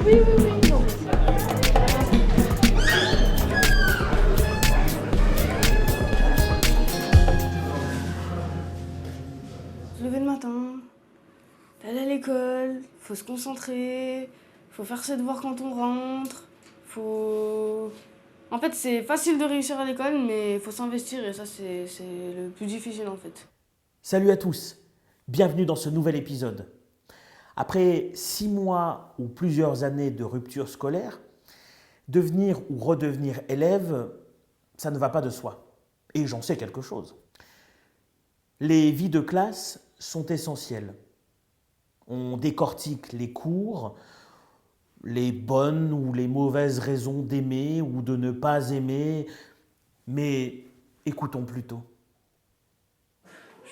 Oui, oui, oui. Non, mais se lever le matin, aller à l'école, faut se concentrer, faut faire ses devoirs quand on rentre, faut... En fait, c'est facile de réussir à l'école, mais il faut s'investir et ça, c'est le plus difficile en fait. Salut à tous, bienvenue dans ce nouvel épisode. Après 6 mois ou plusieurs années de rupture scolaire, devenir ou redevenir élève, ça ne va pas de soi. Et j'en sais quelque chose. Les vies de classe sont essentielles. On décortique les cours, les bonnes ou les mauvaises raisons d'aimer ou de ne pas aimer, mais écoutons plutôt.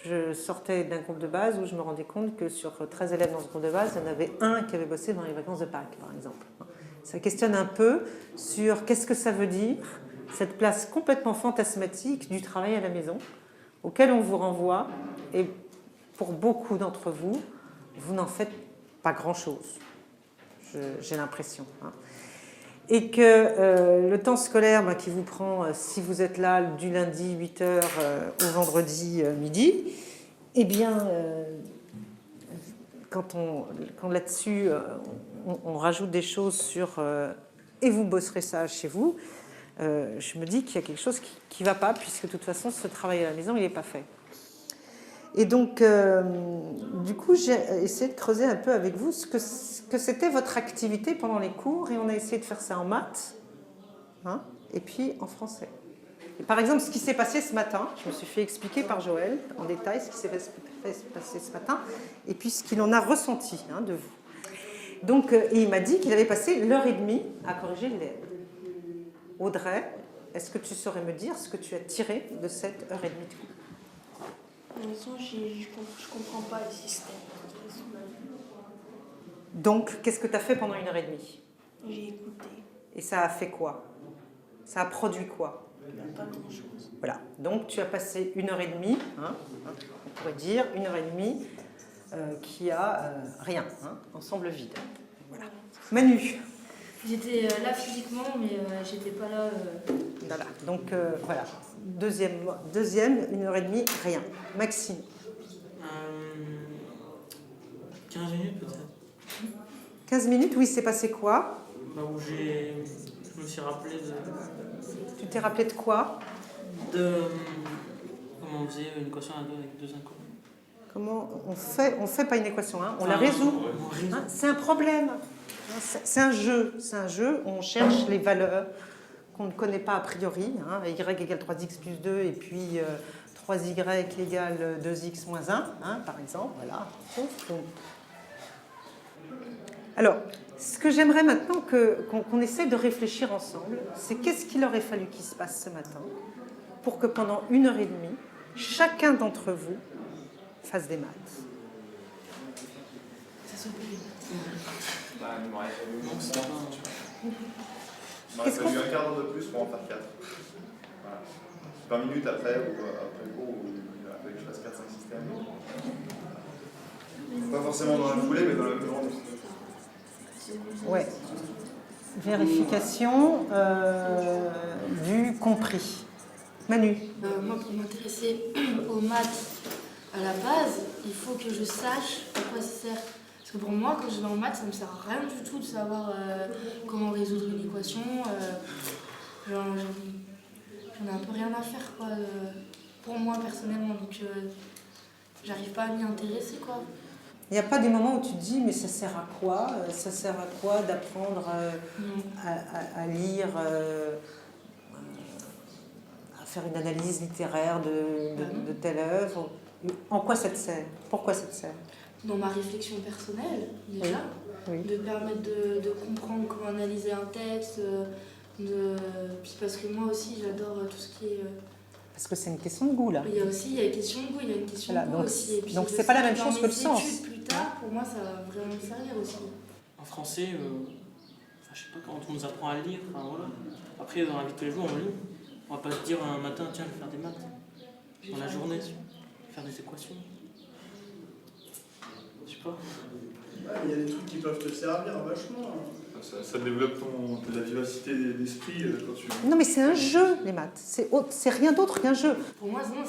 Je sortais d'un groupe de base où je me rendais compte que sur 13 élèves dans ce groupe de base, il y en avait un qui avait bossé dans les vacances de Pâques, par exemple. Ça questionne un peu sur qu'est-ce que ça veut dire, cette place complètement fantasmatique du travail à la maison, auquel on vous renvoie, et pour beaucoup d'entre vous, vous n'en faites pas grand-chose, j'ai l'impression. Et que le temps scolaire qui vous prend, si vous êtes là du lundi 8h au vendredi midi, eh bien, quand là-dessus, on rajoute des choses sur et vous bosserez ça chez vous, je me dis qu'il y a quelque chose qui ne va pas, puisque de toute façon, ce travail à la maison, il n'est pas fait. Et donc, du coup, j'ai essayé de creuser un peu avec vous ce que c'était votre activité pendant les cours, et on a essayé de faire ça en maths, et puis en français. Et par exemple, ce qui s'est passé ce matin, je me suis fait expliquer par Joël en détail ce qui s'est passé ce matin, et puis ce qu'il en a ressenti de vous. Donc, et il m'a dit qu'il avait passé 1h30 à corriger l'élève. Audrey, est-ce que tu saurais me dire ce que tu as tiré de cette 1h30 de cours? De toute façon, je comprends pas le système. Donc, qu'est-ce que tu as fait pendant 1h30? J'ai écouté. Et ça a fait quoi? Ça a produit quoi? Pas grand-chose. Voilà. Donc, tu as passé 1h30, on pourrait dire 1h30 qui a rien, ensemble vide. Voilà. Manu. J'étais là physiquement, mais j'étais pas là. Voilà. Donc, voilà. Deuxième, 1h30, rien. Maxime. 15 minutes peut-être. 15 minutes, oui, c'est passé quoi? Où je me suis rappelé Tu t'es rappelé de quoi? de comment on faisait une équation à deux avec deux inconnus. Comment on fait pas une équation, on la résout. C'est un problème. C'est un jeu, où on cherche les valeurs qu'on ne connaît pas a priori. Y égale 3x plus 2 et puis 3y égale 2x moins 1, par exemple. Voilà. Alors, ce que j'aimerais maintenant qu'on essaie de réfléchir ensemble, c'est qu'est-ce qu'il aurait fallu qu'il se passe ce matin pour que pendant 1h30, chacun d'entre vous fasse des maths. Il m'aurait Qu'est-ce qu'on fallu un quart d'heure de plus pour en faire 4. Voilà. 20 minutes après le cours, où il a fallu que je fasse 4-5 systèmes. Pas forcément dans la foulée, mais dans la même journée. Ouais. Vérification du compris. Manu. Moi, pour m'intéresser aux maths à la base, il faut que je sache à quoi ça sert. Parce que pour moi, quand je vais en maths, ça ne me sert à rien du tout de savoir comment résoudre une équation. J'en ai un peu rien à faire, quoi, pour moi personnellement. Donc, j'arrive pas à m'y intéresser, quoi. Il n'y a pas des moments où tu te dis, mais ça sert à quoi? Ça sert à quoi d'apprendre à lire, à faire une analyse littéraire de telle œuvre? En quoi ça te sert? Pourquoi ça te sert? Dans ma réflexion personnelle, déjà, Oui. de permettre de comprendre comment analyser un texte, puis parce que moi aussi, j'adore tout ce qui est... Parce que c'est une question de goût, là. Il y a une question de goût, il y a une question Voilà, de goût donc, aussi. Et puis donc je c'est pas la sais même que chose dans que le mes sens. études, plus tard, pour moi, ça va vraiment me servir aussi. En français, je sais pas, quand on nous apprend à lire, voilà. Après, dans la vie de tous les jours, on lit. On va pas se dire un matin, tiens, je vais faire des maths. Dans la journée, faire des équations. Je sais pas. Il y a des trucs qui peuvent te servir vachement. Ça développe la vivacité d'esprit quand tu... Non, mais c'est un jeu, les maths. C'est rien d'autre qu'un jeu. Pour moi, non,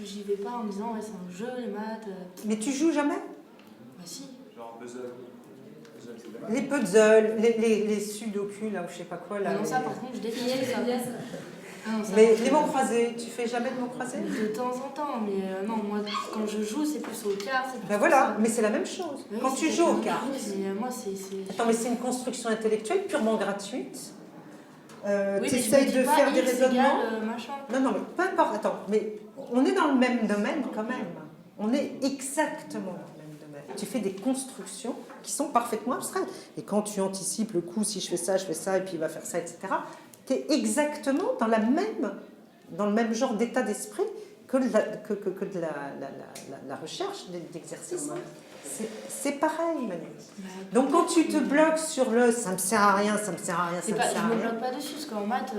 j'y vais pas en me disant, ouais, c'est un jeu, les maths. Mais tu joues jamais? Bah si. Genre puzzle. Puzzle, c'est des maths. Les puzzles, les sudoku, là, ou je sais pas quoi. Là, Non, ça, par contre, je déteste ça. Ah non, ça, Mais les mots croisés, tu fais jamais de mots croisés? de temps en temps, mais non, moi, quand je joue, c'est plus au quart. Ben voilà, mais c'est la même chose. Oui, Quand tu c'est joues au quelque cartes. chose, mais moi, c'est... Attends, mais c'est une construction intellectuelle purement gratuite. Oui, mais Tu je essayes me dis de pas faire des X raisonnements. égale, machin. Non, non, mais peu importe. Attends, mais on est dans le même domaine quand même. On est exactement dans le même domaine. Tu fais des constructions qui sont parfaitement abstraites. Et quand tu anticipes le coup, si je fais ça, et puis il va faire ça, etc., tu es exactement dans le même genre d'état d'esprit que de la recherche, d'exercice. C'est pareil, Manu. Donc quand tu te bloques sur le « ça me sert à rien, ça me sert à rien, ça me Je sert à me rien bloque pas dessus, parce qu'en maths,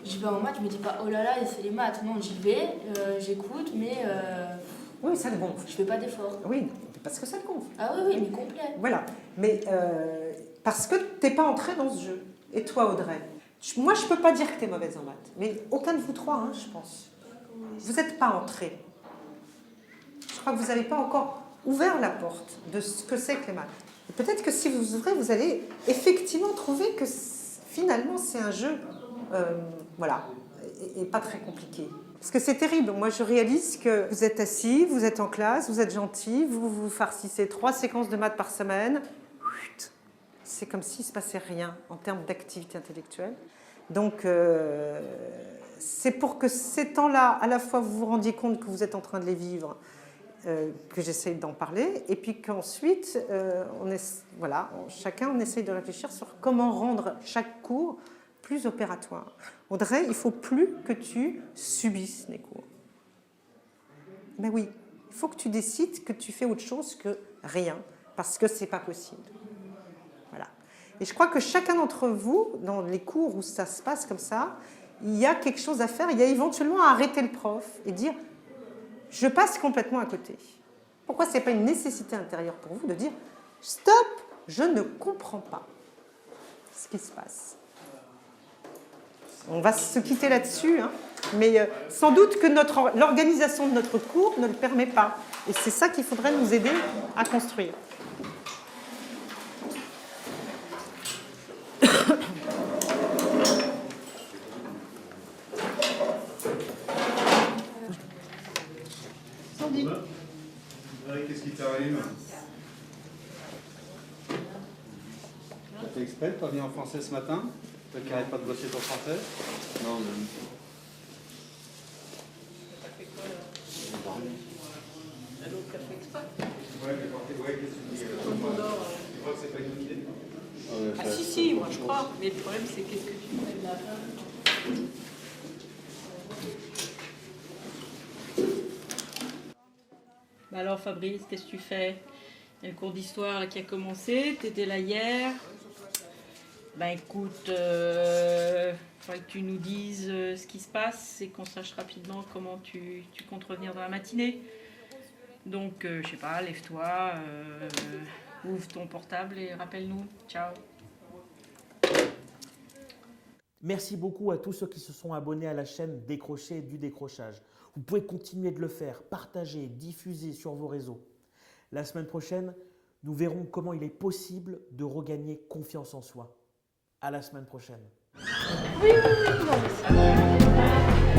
j'y vais en maths, je me dis pas oh là là, c'est les maths. Non, j'y vais, j'écoute, mais oui, ça te gonfle. je fais pas d'effort. Oui, parce que ça te gonfle. Ah oui, mais complet. Voilà. Mais parce que tu n'es pas entré dans ce jeu. Et toi, Audrey? Moi, je ne peux pas dire que tu es mauvaise en maths. Mais aucun de vous trois, hein, je pense. Vous n'êtes pas entré. Je crois que vous n'avez pas encore ouvert la porte de ce que c'est que les maths. Et peut-être que si vous ouvrez, vous allez effectivement trouver que finalement, c'est un jeu, voilà, et pas très compliqué. Parce que c'est terrible. Moi, je réalise que vous êtes assis, vous êtes en classe, vous êtes gentil, vous farcissez 3 séquences de maths par semaine. C'est comme s'il ne se passait rien en termes d'activité intellectuelle. Donc, c'est pour que ces temps-là, à la fois, vous vous rendiez compte que vous êtes en train de les vivre, que j'essaye d'en parler, et puis qu'ensuite, chacun, on essaye de réfléchir sur comment rendre chaque cours plus opératoire. Audrey, il ne faut plus que tu subisses les cours. Mais oui, il faut que tu décides que tu fais autre chose que rien, parce que ce n'est pas possible. Voilà. Et je crois que chacun d'entre vous, dans les cours où ça se passe comme ça, il y a quelque chose à faire. Il y a éventuellement à arrêter le prof et dire « je passe complètement à côté ». Pourquoi ce n'est pas une nécessité intérieure pour vous de dire « stop, je ne comprends pas ce qui se passe ». On va se quitter là-dessus, hein, mais sans doute que l'organisation de notre cours ne le permet pas. Et c'est ça qu'il faudrait nous aider à construire. Sandy. Qu'est-ce qui t'arrive? T'as fait exprès de pas venir en français ce matin? Toi qui n'arrêtes pas de bosser ton français? Non, même. T'as fait quoi là? Donc t'as fait exprès? Ouais, qu'est-ce que tu dis? Tu crois que c'est pas une idée? Ah si, moi je crois. Mais le problème c'est qu'est-ce que tu fais là? Alors Fabrice, qu'est-ce que tu fais? Il y a le cours d'histoire là, qui a commencé, tu étais là hier. Ben écoute, faudrait que tu nous dises ce qui se passe et qu'on sache rapidement comment tu comptes revenir dans la matinée. Donc, je sais pas, lève-toi, ouvre ton portable et rappelle-nous. Ciao. Merci beaucoup à tous ceux qui se sont abonnés à la chaîne Décrocher du décrochage. Vous pouvez continuer de le faire, partager, diffuser sur vos réseaux. La semaine prochaine, nous verrons comment il est possible de regagner confiance en soi. À la semaine prochaine. Oui, non, mais